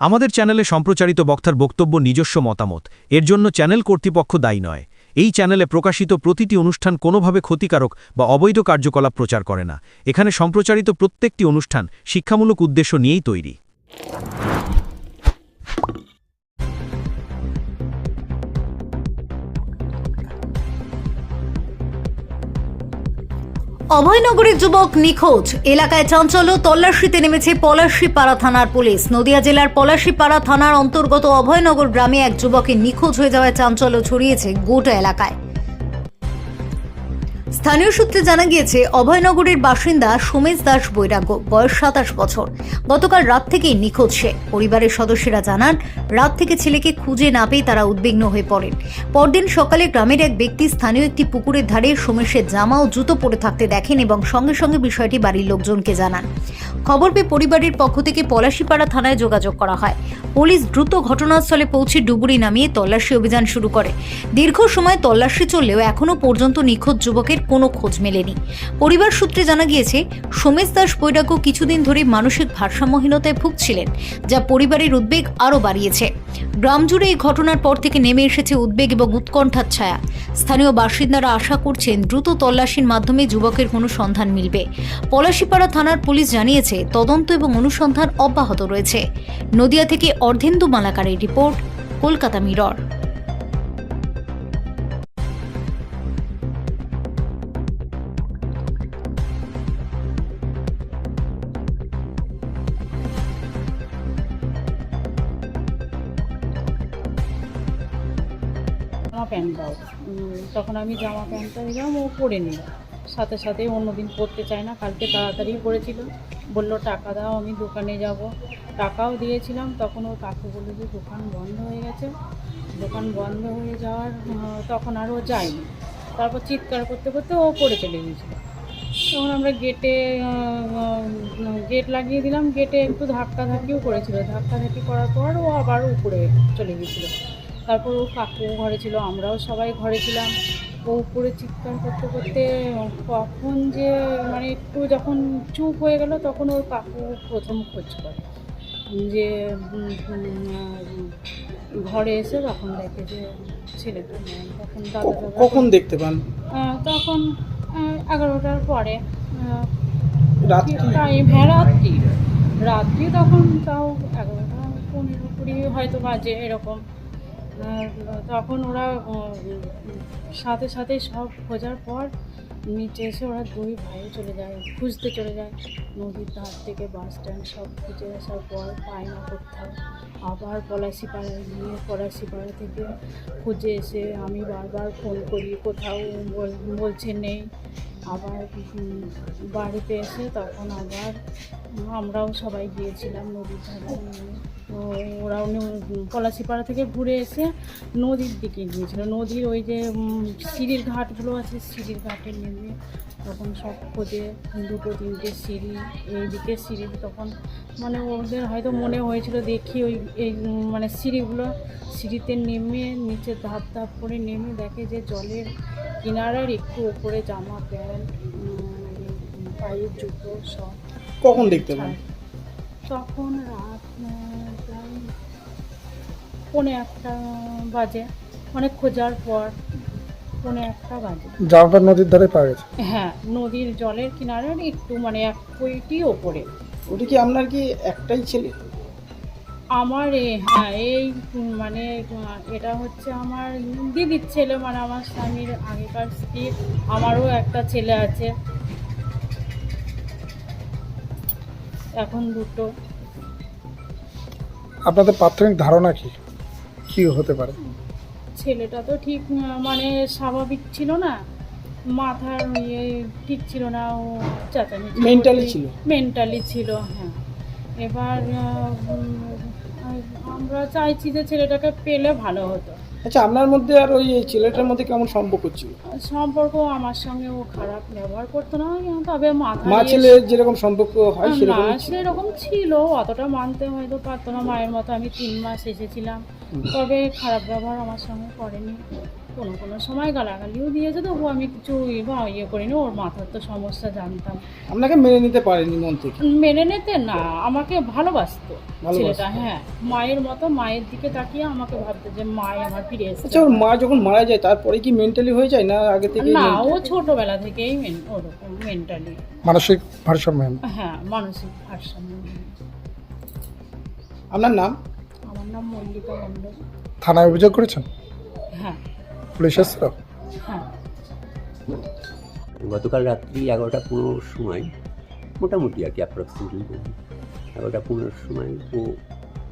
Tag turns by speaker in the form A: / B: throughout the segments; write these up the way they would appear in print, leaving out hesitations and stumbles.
A: আমাদের চ্যানেলে সম্প্রচারিত বক্তার বক্তব্য নিজস্ব মতামত, এর জন্য চ্যানেল কর্তৃপক্ষ দায়ী নয়। এই চ্যানেলে প্রকাশিত প্রতিটি অনুষ্ঠান কোনোভাবে ক্ষতিকারক বা অবৈধ কার্যকলাপ প্রচার করে না। এখানে সম্প্রচারিত প্রত্যেকটি অনুষ্ঠান শিক্ষামূলক উদ্দেশ্য নিয়েই তৈরি।
B: অভয়নগরের যুবক নিখোঁজ, এলাকায় চাঞ্চল্য, তল্লাশিতে নেমেছে পলাশীপাড়া থানার পুলিশ। নদিয়া জেলার পলাশীপাড়া থানার অন্তর্গত অভয়নগর গ্রামে এক যুবকের নিখোঁজ হয়ে যাওয়ায় চাঞ্চল্য ছড়িয়েছে গোটা এলাকায়। স্থানীয় সূত্রে জানা গিয়েছে, অভয়নগরের বাসিন্দা সোমেশ দাস বৈরাগ্য, বয়স 27 বছর। গতকাল রাত থেকেই নিখোঁজ সে। পরিবারের সদস্যরা জানান, রাত থেকে ছেলেকে খুঁজে না পেয়ে তারা উদ্বিগ্ন হয়ে পড়েন। পরদিন সকালে গ্রামের এক ব্যক্তি স্থানীয় একটি পুকুরের ধারে সোমেশের জামা ও জুতো পরে থাকতে দেখেন এবং সঙ্গে সঙ্গে বিষয়টি বাড়ির লোকজনকে জানান। খবর পেয়ে পরিবারের পক্ষ থেকে পলাশীপাড়া থানায় যোগাযোগ করা হয়। পুলিশ দ্রুত ঘটনাস্থলে পৌঁছে ডুবুরি নামিয়ে তল্লাশি অভিযান শুরু করে। দীর্ঘ সময় তল্লাশি চললেও এখনও পর্যন্ত নিখোঁজ যুবকের কোনো খোঁজ মেলেনি। পরিবার সূত্রে জানা গিয়েছে, সোমেশ দাস বৈরাগ্য কিছুদিন ধরে মানসিক ভারসাম্যহীনতায় ভুগছিলেন, যা পরিবারের উদ্বেগ আরও বাড়িয়েছে। গ্রাম জুড়ে এই ঘটনার পর থেকে নেমে এসেছে উদ্বেগ এবং উৎকণ্ঠার ছায়া। স্থানীয় বাসিন্দারা আশা করছেন দ্রুত তল্লাশির মাধ্যমে যুবকের কোনো সন্ধান মিলবে। পলাশীপাড়া থানার পুলিশ জানিয়েছে, তদন্ত এবং অনুসন্ধান অব্যাহত রয়েছে। নদিয়া থেকে অর্ধেন্দু মালাকারের রিপোর্ট, কলকাতা মিরর।
C: জামা প্যান্ট দাও, তখন আমি জামা প্যান্টটা দিলাম, ও পরে নিল। সাথে সাথে অন্যদিন পরতে চায় না, কালকে তাড়াতাড়ি পরেছিল। বললো টাকা দাও, আমি দোকানে যাব। টাকাও দিয়েছিলাম, তখন ওর কাকু বললো যে দোকান বন্ধ হয়ে গেছে। দোকান বন্ধ হয়ে যাওয়ার তখন আর ও যায়নি। তারপর চিৎকার করতে করতে ও পড়ে চলে গিয়েছিলো। তখন আমরা গেট লাগিয়ে দিলাম। গেটে একটু ধাক্কাধাক্কিও করেছিল। ধাক্কাধাক্কি করার পর ও আবার উপরে চলে গিয়েছিলো। তারপর ও কাকু ঘরে ছিল, আমরাও সবাই ঘরে ছিলাম। ও উপরে চিৎকার করতে করতে কখন যে মানে একটু যখন চুপ হয়ে গেল, তখন ওর কাকু প্রথম খোঁজ করে যে ঘরে এসে তখন দেখে যে ছেলেটা নেই। তখন দাদা
D: কখন দেখতে পান?
C: তখন 11টার পরে
D: টাইম।
C: হ্যাঁ, রাত্রি তখন তাও 11:15 হয়তো বাজে এরকম। তখন ওরা সাথে সাথে সব খোঁজার পর নিচে এসে ওরা দুই ভাই চলে যায়, খুঁজতে চলে যায়। নদীর ধার থেকে বাস স্ট্যান্ড সব খুঁজে আসার পর পায় না কোথাও। আবার পলাশীপাড়ায় গিয়ে পলাশীপাড়া থেকে খুঁজে এসে আমি বারবার ফোন করি, কোথাও বলছে নেই। আবার বাড়িতে এসে তখন আবার আমরাও সবাই গিয়েছিলাম নদীর ধারে। তো ওরাও পলাশীপাড়া থেকে ঘুরে এসে নদীর দিকে গিয়েছিল। নদীর ওই যে সিঁড়ির ঘাটগুলো আছে, সিঁড়ির ঘাটে নেমে তখন সব খোঁজে। 2-3টে সিঁড়ি, এইদিকে সিঁড়ি। তখন মানে ওদের হয়তো মনে হয়েছিল দেখি ওই এই মানে সিঁড়িতে নেমে নিচে ধাপ ধাপ করে নেমে দেখে যে জলের কিনারার একটু ওপরে জামা প্যান্ট, পায়ের জুতো সব।
D: কখন দেখতে পান?
C: তখন রাত প্রায় 1:45 বাজে, অনেক খোঁজার পর 1:45 বাজে।
D: জামাটা নদীর ধারে পাওয়া গেছে?
C: হ্যাঁ, নদীর জলের কিনারার একটু মানে 1 ফুটি ওপরে।
D: ওটা কি আপনার কি একটাই ছেলে?
C: আমার হ্যাঁ, এই মানে এটা হচ্ছে আমার দিদির ছেলে, মানে আমার স্বামীর আগেকার স্ত্রী। আমারও একটা ছেলে আছে, এখন 2টো।
D: আপনাদের প্রাথমিক ধারণা কি হতে পারে?
C: ছেলেটা তো ঠিক মানে স্বাভাবিক ছিল না, মাথার ঠিক ছিল না, ও চেঁচামেচি মেন্টালি ছিল। হ্যাঁ, এবার আমরা চাইছি যে ছেলেটাকে পেলে ভালো হতো।
D: আচ্ছা, আপনার মধ্যে আর ওই ছেলেটার মধ্যে কেমন সম্পর্ক ছিল?
C: সম্পর্ক আমার সঙ্গে ও খারাপ ব্যবহার করতো না, তবে
D: মা ছেলে যেরকম সম্পর্ক হয়
C: সেরকম ছিল। অতটা মানতে হয়তো পারতো না মায়ের মতো। আমি 3 মাস এসেছিলাম, তবে খারাপ ব্যবহার আমার সঙ্গে করেনি। কোনো কোনো সময় গালাগালিও দিয়েছে, তবু আমি কিছু ইয়ে করিনি, ওর মাথার তো সমস্যা জানতাম।
D: আপনাকে মেনে নিতে পারেনি মন থেকে?
C: মেনে নিতে না, আমাকে ভালোবাসতো
D: ভালোবাসতো।
C: ছেলেটা, হ্যাঁ, মায়ের মতো, মায়ের দিকে তাকিয়ে আমাকে ভাবতো যে মাই আমার ফিরে এসেছে।
D: আচ্ছা, ওর মা যখন মারা যায় তারপরে কি মেন্টালি হয়ে যায় না আগে থেকে?
C: না, ও ছোটবেলা থেকেই ওরকম মেন্টালি,
E: মানসিক ভারসাম্য।
C: হ্যাঁ, মানসিক ভারসাম্য।
D: আপনার নাম?
C: আমার নাম মল্লিকা মণ্ডল।
E: থানায় অভিযোগ করেছেন?
C: হ্যাঁ
E: পুলিশ এসেছিল?
C: হ্যাঁ।
F: গতকাল রাত্রি 11:15 সময়, মোটামুটি আর কি অ্যাপ্রক্সিমেটলি 11:15 সময় ও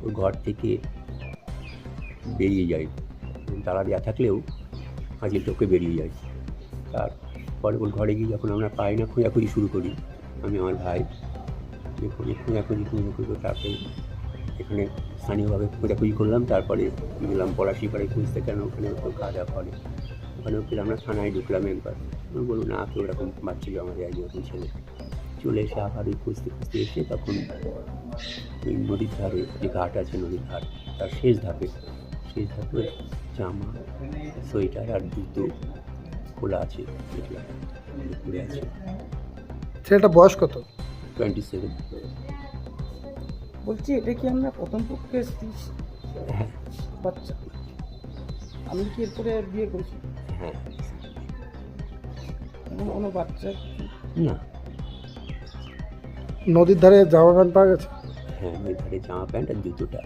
F: ওর ঘর থেকে বেরিয়ে যায়, তালা দেওয়া থাকলেও হাজির টোকে বেরিয়ে যায়। তারপরে ওর ঘরে গিয়ে যখন আমরা পাই না, খোঁজাখুঁজি শুরু করি, আমি আমার ভাই খোঁজাখুঁজি তারপরে এখানে স্থানীয়ভাবে খোঁজাখুঁজি করলাম। তারপরে গেলাম পলাশিপাড়ায় খুঁজতে, কেন ওখানে তো খাওয়া দাওয়া করে। ওখানেও ফিরে আমরা থানায় ঢুকলাম একবার, বলুন না তো ওরকম বাচ্চা আমাদের একজন ছেলে। চলে এসে আবার ওই খুঁজতে এসে তখন ওই নদীর ধারে যে ঘাট আছে, নদীর ঘাট, তার শেষ ধাপে জামা, সোয়েটার আর জুতো খোলা আছে, দেখলাম পড়ে আছে।
E: ছেলেটা বয়স কত?
F: 27।
D: বলছি এটা কি আমরা প্রথম পক্ষে
F: হ্যাঁ
D: বাচ্চা? আমি কি এরপরে বিয়ে করেছি?
F: হ্যাঁ।
D: এবং কোনো বাচ্চা?
F: না।
E: নদীর ধারে জামা প্যান্ট পাওয়া গেছে?
F: হ্যাঁ, নদীর ধারে জামা প্যান্ট আর জুতোটা,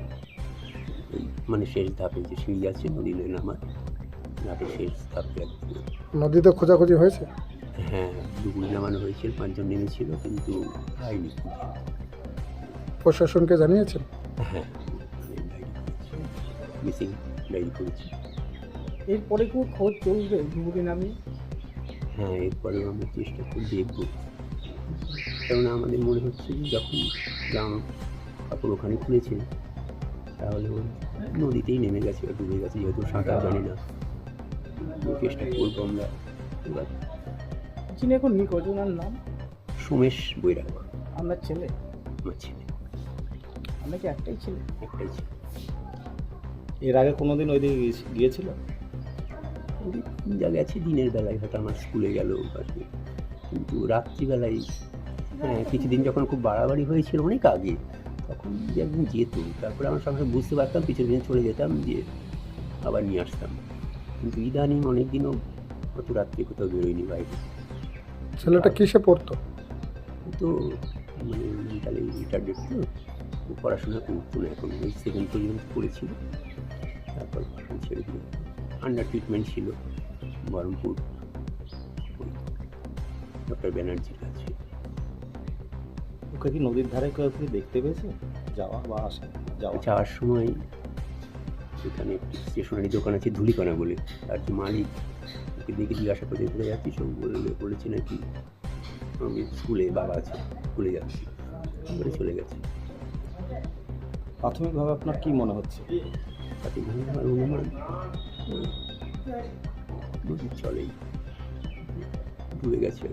F: ওই মানে শেষ ধাপে যে সিঁড়ি আছে নদীর নামার ঘাটের শেষ ধাপে আর কি।
E: নদীতে খোঁজাখুঁজি হয়েছে?
F: হ্যাঁ, ডুবুরি নামানো হয়েছিল, 5 জন নেমেছিল কিন্তু পাইনি।
E: প্রশাসনকে জানিয়েছেন?
F: হ্যাঁ, মিসিং ডায়েরি করেছি।
D: এরপরে কি খোঁজ চলবে ডুবুরি নামে?
F: হ্যাঁ, এরপরেও আমরা চেষ্টা করে দেখব, কেননা আমাদের মনে হচ্ছে যে যখন জামা কাপড় ওখানে খুলেছে তাহলে ওই নদীতেই নেমে গেছে বা ডুবে গেছে, যেহেতু সাঁতার জানি না। চেষ্টা করবো আমরা। এবার
D: যিনি এখন নিখোঁজ ওনার নাম?
F: সোমেশ বৈরাগ,
D: আপনার ছেলে?
F: আমার ছেলে,
D: আপনার কি একটাই ছেলে?
F: একটাই ছেলে।
G: এর আগে কোনোদিন ওই দিকে গিয়েছিল?
F: যা গেছে দিনের বেলায়, হয়তো আমার স্কুলে গেল আর কি, কিন্তু রাত্রিবেলায় হ্যাঁ কিছুদিন যখন খুব বাড়াবাড়ি হয়েছিল অনেক আগে, তখন যে একদিন যেত, তারপরে আমার সঙ্গে বুঝতে পারতাম, পিছনে দিন চলে যেতাম, যে আবার নিয়ে আসতাম। কিন্তু ইদানিং অনেক দিনও অত রাত্রে কোথাও বেরোয়নি বাইরে।
E: ছেলেটা কিসে পড়তো?
F: তো মানে মেন্টালি রিটার্ডেড, তো ও পড়াশোনা করতো না, এখন ওই 7 পর্যন্ত পড়েছিল, তারপর ছেড়ে দিয়ে আন্ডার ট্রিটমেন্ট ছিল বহরমপুর ডক্টর ব্যানার্জির কাছে।
G: ওকে কি নদীর ধারে কেউ দেখতে পেয়েছে যাওয়া বা আসা?
F: যাওয়ার সময় সেখানে একটি স্টেশনারি দোকান আছে ধুলিকণা বলে, তার যে মালিক, ওকে দেখে জিজ্ঞাসা করে ঘুরে যাচ্ছি, সব বলেছে নাকি আমি স্কুলে, বাবা আছে স্কুলে যাচ্ছি, বলে চলে গেছে।
G: প্রাথমিকভাবে আপনার কি মনে হচ্ছে?
F: প্রাথমিকভাবে আমার অনুমান নদীর চলেই ডুবে গেছে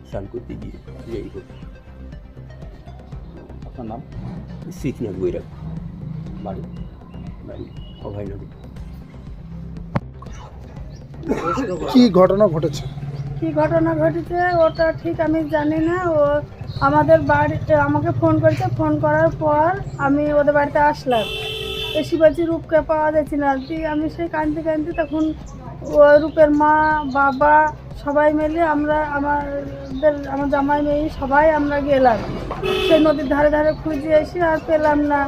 F: স্নান করতে গিয়ে। যাই হোক,
G: আপনার নাম?
F: শ্রীনাথ বৈরাগ,
G: বাড়ি?
F: বাড়ি অভয়নগর।
E: কি ঘটনা ঘটেছে?
H: কী ঘটনা ঘটেছে ওটা ঠিক আমি জানি না। ও আমাদের বাড়িতে আমাকে ফোন করেছে, ফোন করার পর আমি ওদের বাড়িতে আসলাম, এসে বলছি রূপকে পাওয়া যাচ্ছে না। দিয়ে আমি সেই কাঁদতে তখন ও রূপের মা, বাবা সবাই মিলে আমার জামাই মেয়ে সবাই আমরা গেলাম সেই নদীর ধারে ধারে খুঁজে এসে আর পেলাম না।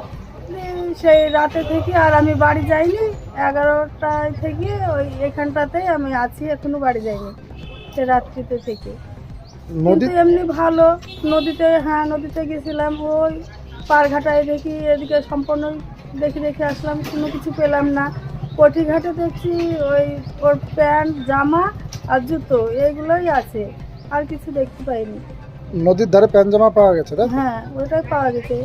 H: সেই রাতে থেকে আর আমি বাড়ি যাইনি, 11টায় থেকে ওই এখানটাতেই আমি আছি, এখনো বাড়ি যাইনি সে রাত্রিতে থেকে।
E: নদী
H: কিন্তু এমনি ভালো, নদীতে গেছিলাম, ওই পারঘাটায় দেখি, এদিকে সম্পূর্ণ দেখে আসলাম, কোনো কিছু পেলাম না। কটিঘাটে দেখছি ওই ওর প্যান্ট, জামা আর জুতো এইগুলোই আছে, আর কিছু দেখতে পাইনি।
E: নদীর ধারে প্যান্ট জামা পাওয়া গেছে, তাই?
H: হ্যাঁ, ওটাই পাওয়া গেছে,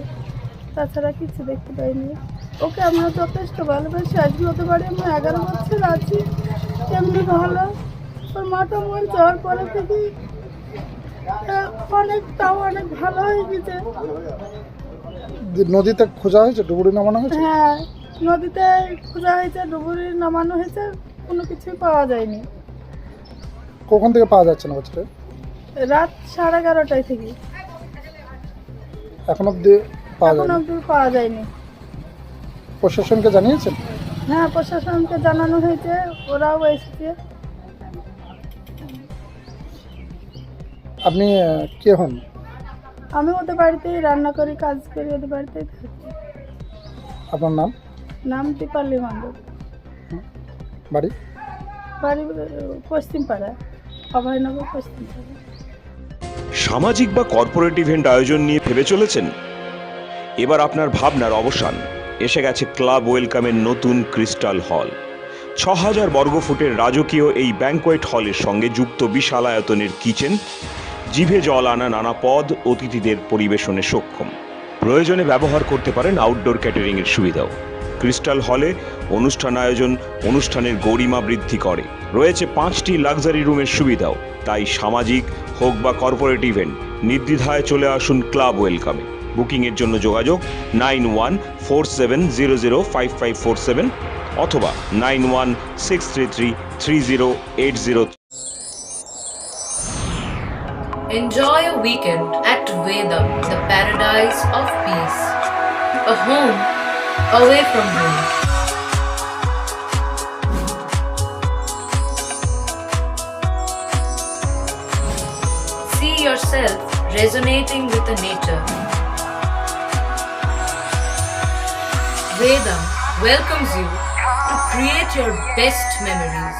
H: তাছাড়া কিছু দেখতে পাইনি। ওকে আমরা যথেষ্ট ভালোবাসি, আজকে হতে পারি আমরা 11 বছর আছি, এমনি ভালো। ওর মাটা মন যাওয়ার পরে থেকে অনেক ভালো হয়ে গেছে।
E: নদীতে খোঁজা হয়েছে, ডুবুরি নামানো হয়েছে?
H: হ্যাঁ, নদীতে খোঁজা হয়েছে, ডুবুরি নামানো হয়েছে, কোনো কিছুই পাওয়া যায়নি।
E: কখন থেকে পাওয়া যাচ্ছে না বাচ্চাটা?
H: রাত 11:30টায় থেকে
E: এখন অব্দি পাওয়া
H: এখন
E: যায়নি।
H: অবধি পাওয়া যায়নি।
E: প্রশাসনকে জানিয়েছেন?
H: হ্যাঁ, প্রশাসনকে জানানো হয়েছে, ওরাও এসেছে।
E: আপনি কে হন?
H: আমি ওদের বাড়িতেই রান্না করি, কাজ করি, ওদের বাড়িতেই থাকি।
E: আপনার নাম?
H: নাম দীপালি মণ্ডল।
E: বাড়ি?
H: বাড়ি পশ্চিম পাড়া, অভয়নগর পশ্চিম পাড়া।
I: সামাজিক বা কর্পোরেট ইভেন্ট আয়োজন নিয়ে ভেবে চলেছেন? এবার আপনার ভাবনার অবসান। এসে গেছে ক্লাব ওয়েলকামের নতুন ক্রিস্টাল হল। ৬,০০০ বর্গফুটের রাজকীয় এই ব্যাংকোয়েট হলের সঙ্গে যুক্ত বিশাল আয়তনের কিচেন, জিভে জল আনা নানা পদ অতিথিদের পরিবেশনে সক্ষম। প্রয়োজনে ব্যবহার করতে পারেন আউটডোর ক্যাটারিংয়ের সুবিধাও। ক্রিস্টাল হলে অনুষ্ঠান আয়োজন অনুষ্ঠানের গরিমা বৃদ্ধি করে। রয়েছে 5টি লাক্সারি রুমের সুবিধাও। তাই সামাজিক হোক বা কর্পোরেট ইভেন্ট, নির্দ্বিধায় চলে আসুন ক্লাব ওয়েলকামে। বুকিংয়ের জন্য যোগাযোগ 9147005547 অথবা 9163333080।
J: Enjoy a weekend at Vedam, the paradise of peace. A home away from home. See yourself resonating with the nature. Vedam welcomes you to create your best memories.